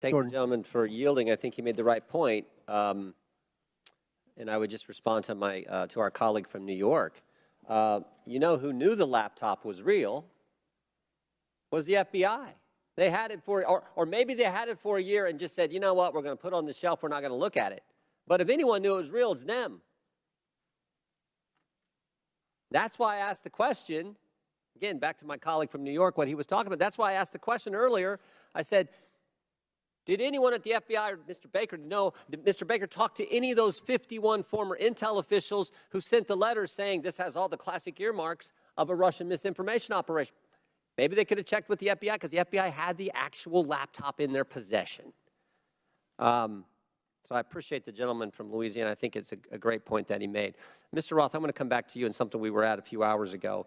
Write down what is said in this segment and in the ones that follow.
Thank the gentleman for yielding. I think he made the right point. And I would just respond to to our colleague from New York. You know who knew the laptop was real was the FBI. They had it for, or maybe they had it for a year and just said, you know what, we're going to put it on the shelf, we're not going to look at it. But if anyone knew it was real, it's them. That's why I asked the question, again, back to my colleague from New York, what he was talking about. That's why I asked the question earlier. I said, did anyone at the FBI or Mr. Baker know, did Mr. Baker talk to any of those 51 former intel officials who sent the letters saying this has all the classic earmarks of a Russian misinformation operation? Maybe they could have checked with the FBI because the FBI had the actual laptop in their possession. So I appreciate the gentleman from Louisiana. I think it's a great point that he made. Mr. Roth, I'm going to come back to you on something we were at a few hours ago.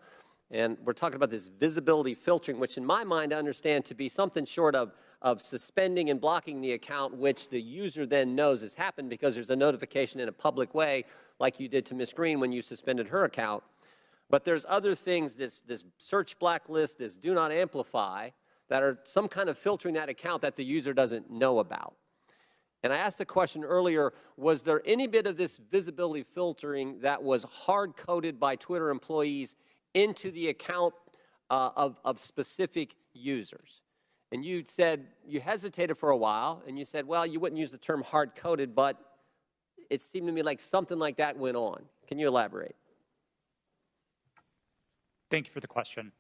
And we're talking about this visibility filtering, which in my mind I understand to be something short of suspending and blocking the account, which the user then knows has happened because there's a notification in a public way, like you did to Ms. Green when you suspended her account. But there's other things, this search blacklist, this do not amplify, that are some kind of filtering that account that the user doesn't know about. And I asked the question earlier, was there any bit of this visibility filtering that was hard-coded by Twitter employees into the account of specific users? And you said, you hesitated for a while, and you said, well, you wouldn't use the term hard-coded, but it seemed to me like something like that went on. Can you elaborate? Thank you for the question.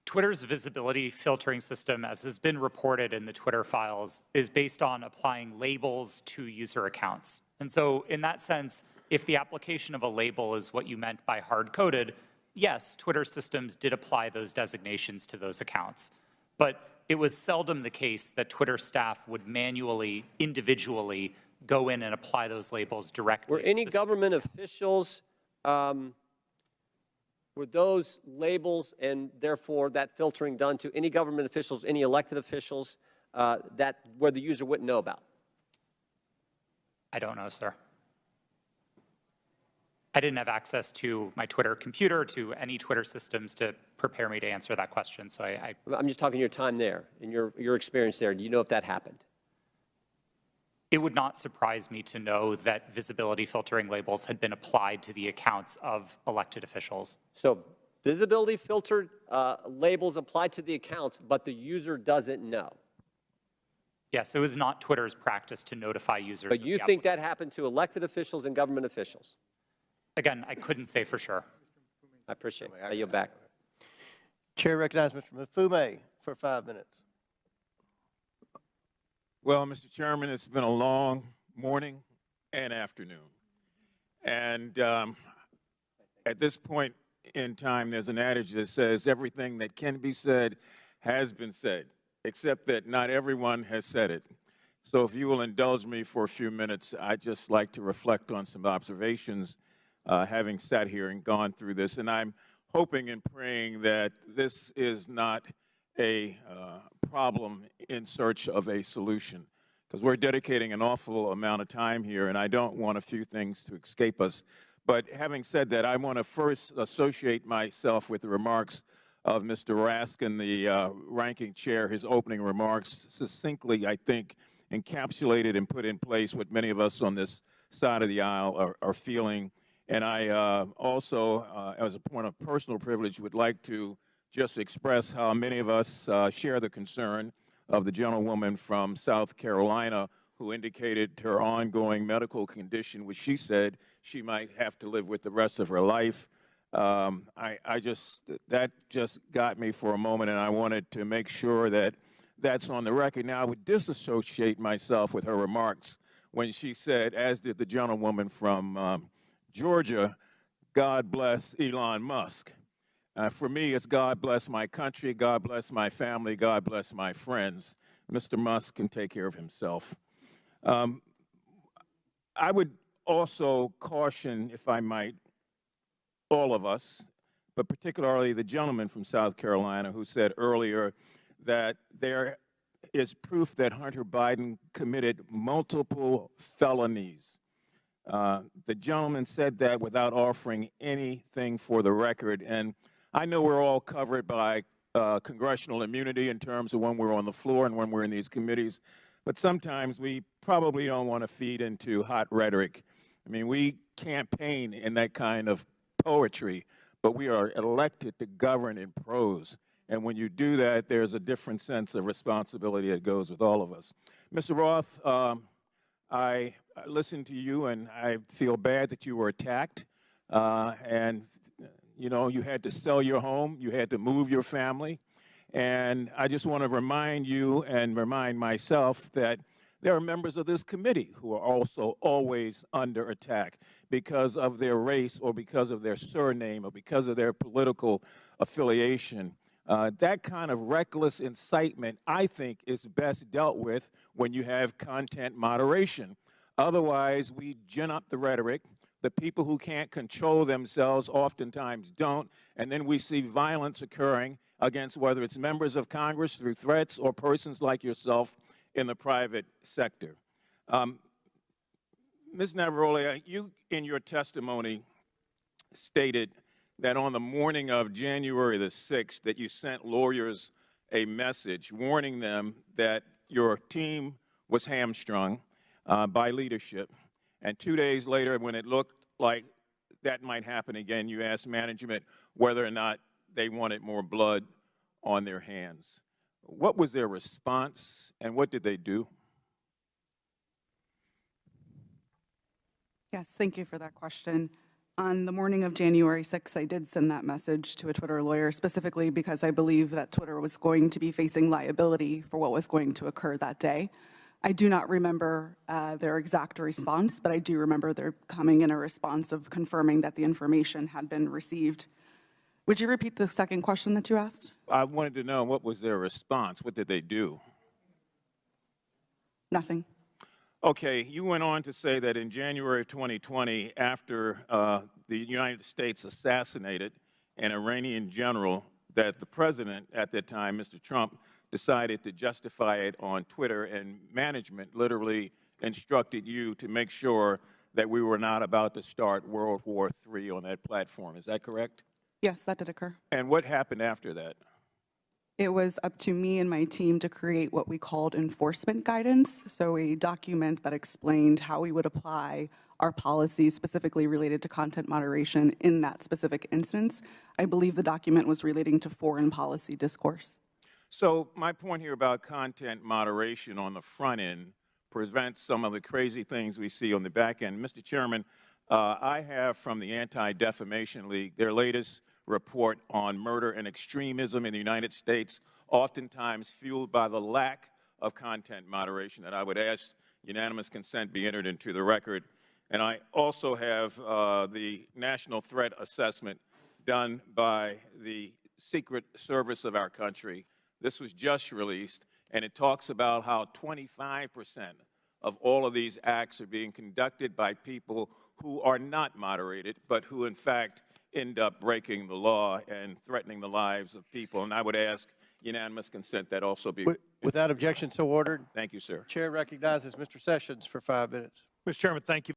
Twitter's visibility filtering system, as has been reported in the Twitter files, is based on applying labels to user accounts. And so in that sense, if the application of a label is what you meant by hard-coded, yes, Twitter systems did apply those designations to those accounts. But it was seldom the case that Twitter staff would manually, individually go in and apply those labels directly. Were any government officials, were those labels and therefore that filtering done to any government officials, any elected officials where the user wouldn't know about? I don't know, sir. I didn't have access to my Twitter computer, to any Twitter systems to prepare me to answer that question. So I'm just talking your time there, and your experience there. Do you know if that happened? It would not surprise me to know that visibility filtering labels had been applied to the accounts of elected officials. So visibility filtered labels applied to the accounts, but the user doesn't know. Yes, it was not Twitter's practice to notify users. But you think that happened to elected officials and government officials? Again, I couldn't say for sure. I appreciate it. I yield back. Chair recognizes Mr. Mafumé for 5 minutes. Well, Mr. Chairman, it's been a long morning and afternoon. And at this point in time, there's an adage that says everything that can be said has been said, except that not everyone has said it. So if you will indulge me for a few minutes, I'd just like to reflect on some observations having sat here and gone through this. And I'm hoping and praying that this is not a problem in search of a solution, because we're dedicating an awful amount of time here, and I don't want a few things to escape us. But having said that, I want to first associate myself with the remarks of Mr. Raskin, the ranking chair. His opening remarks succinctly, I think, encapsulated and put in place what many of us on this side of the aisle are feeling. And I also, as a point of personal privilege, would like to just express how many of us share the concern of the gentlewoman from South Carolina who indicated her ongoing medical condition, which she said she might have to live with the rest of her life. That just got me for a moment, and I wanted to make sure that that's on the record. Now, I would disassociate myself with her remarks when she said, as did the gentlewoman from Georgia, God bless Elon Musk. For me, it's God bless my country, God bless my family, God bless my friends. Mr. Musk can take care of himself. I would also caution, if I might, all of us, but particularly the gentleman from South Carolina who said earlier that there is proof that Hunter Biden committed multiple felonies. The gentleman said that without offering anything for the record, and I know we're all covered by congressional immunity in terms of when we're on the floor and when we're in these committees, but sometimes we probably don't want to feed into hot rhetoric. I mean, we campaign in that kind of poetry, but we are elected to govern in prose. And when you do that, there's a different sense of responsibility that goes with all of us. Mr. Roth, I listened to you, and I feel bad that you were attacked. And, you know, you had to sell your home. You had to move your family. And I just want to remind you and remind myself that there are members of this committee who are also always under attack because of their race or because of their surname or because of their political affiliation. That kind of reckless incitement, I think, is best dealt with when you have content moderation. Otherwise, we gin up the rhetoric. The people who can't control themselves oftentimes don't, and then we see violence occurring against whether it's members of Congress through threats or persons like yourself in the private sector. Ms. Navaroli, you in your testimony stated that on the morning of January the 6th that you sent lawyers a message warning them that your team was hamstrung by leadership. And 2 days later, when it looked like that might happen again, you asked management whether or not they wanted more blood on their hands. What was their response, and what did they do? Yes, thank you for that question. On the morning of January 6th, I did send that message to a Twitter lawyer, specifically because I believe that Twitter was going to be facing liability for what was going to occur that day. I do not remember their exact response, but I do remember there coming in a response of confirming that the information had been received. Would you repeat the second question that you asked? I wanted to know what was their response. What did they do? Nothing. Okay, you went on to say that in January of 2020, after the United States assassinated an Iranian general, that the president at that time, Mr. Trump, decided to justify it on Twitter, and management literally instructed you to make sure that we were not about to start World War III on that platform. Is that correct? Yes, that did occur. And what happened after that? It was up to me and my team to create what we called enforcement guidance, so a document that explained how we would apply our policies specifically related to content moderation in that specific instance. I believe the document was relating to foreign policy discourse. So my point here about content moderation on the front end prevents some of the crazy things we see on the back end. Mr. Chairman, I have from the Anti-Defamation League their latest report on murder and extremism in the United States, oftentimes fueled by the lack of content moderation, that I would ask unanimous consent be entered into the record. And I also have the National Threat Assessment done by the Secret Service of our country. This was just released, and it talks about how 25% of all of these acts are being conducted by people who are not moderated, but who in fact end up breaking the law and threatening the lives of people. And I would ask unanimous consent that also be. Without objection, so ordered. Thank you, sir. Chair recognizes Mr. Sessions for 5 minutes. Mr. Chairman, thank you.